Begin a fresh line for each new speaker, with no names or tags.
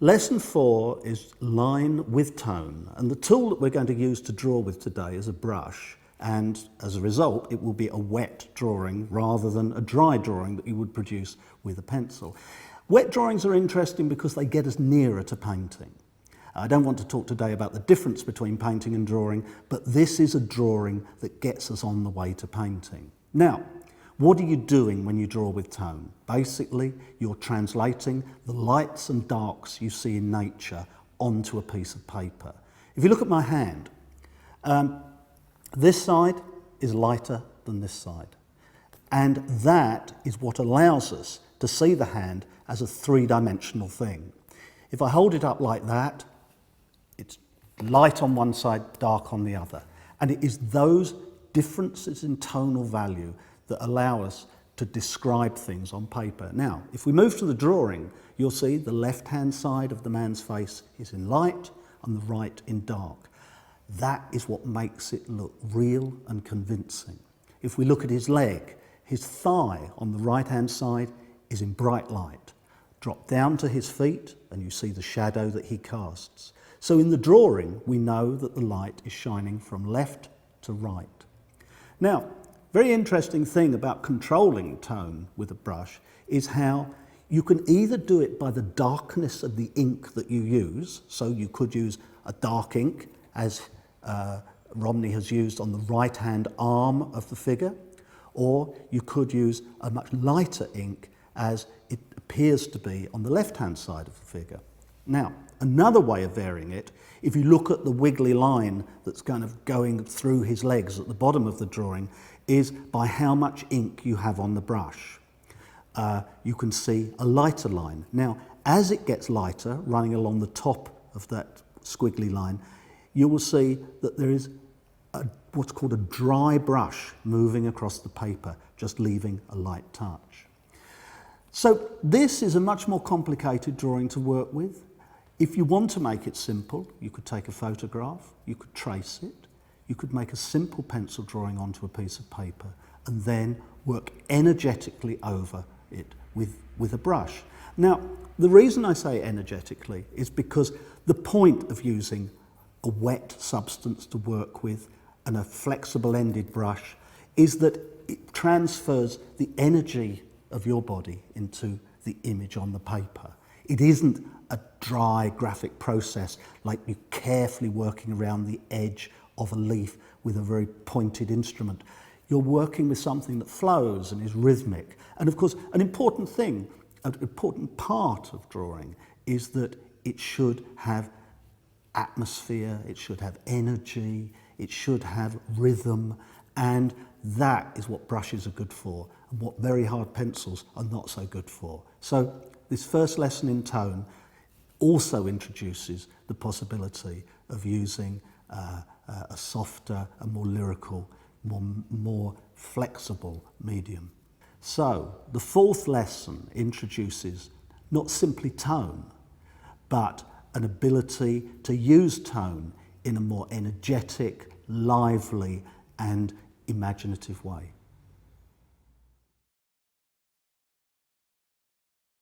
Lesson 4 is line with tone, and the tool that we're going to use to draw with today is a brush, and as a result it will be a wet drawing rather than a dry drawing that you would produce with a pencil. Wet drawings are interesting because they get us nearer to painting. I don't want to talk today about the difference between painting and drawing, but this is a drawing that gets us on the way to painting. Now, what are you doing when you draw with tone? Basically, you're translating the lights and darks you see in nature onto a piece of paper. If you look at my hand, this side is lighter than this side. And that is what allows us to see the hand as a three-dimensional thing. If I hold it up like that, it's light on one side, dark on the other. And it is those differences in tonal value that allow us to describe things on paper. Now, if we move to the drawing, you'll see the left-hand side of the man's face is in light and the right in dark. That is what makes it look real and convincing. If we look at his leg, his thigh on the right-hand side is in bright light. Drop down to his feet and you see the shadow that he casts. So in the drawing, we know that the light is shining from left to right. Now, very interesting thing about controlling tone with a brush is how you can either do it by the darkness of the ink that you use, so you could use a dark ink as Romney has used on the right-hand arm of the figure, or you could use a much lighter ink as it appears to be on the left-hand side of the figure. Now, another way of varying it, if you look at the wiggly line that's kind of going through his legs at the bottom of the drawing, is by how much ink you have on the brush. You can see a lighter line. Now, as it gets lighter, running along the top of that squiggly line, you will see that there is what's called a dry brush moving across the paper, just leaving a light touch. So this is a much more complicated drawing to work with. If you want to make it simple, you could take a photograph, you could trace it, you could make a simple pencil drawing onto a piece of paper and then work energetically over it with a brush. Now, the reason I say energetically is because the point of using a wet substance to work with and a flexible-ended brush is that it transfers the energy of your body into the image on the paper. It isn't a dry graphic process like you carefully working around the edge of a leaf with a very pointed instrument. You're working with something that flows and is rhythmic. And of course, an important thing, an important part of drawing is that it should have atmosphere, it should have energy, it should have rhythm, and that is what brushes are good for and what very hard pencils are not so good for. So this first lesson in tone also introduces the possibility of using a softer, a more lyrical, more flexible medium. So the fourth lesson introduces not simply tone, but an ability to use tone in a more energetic, lively and imaginative way.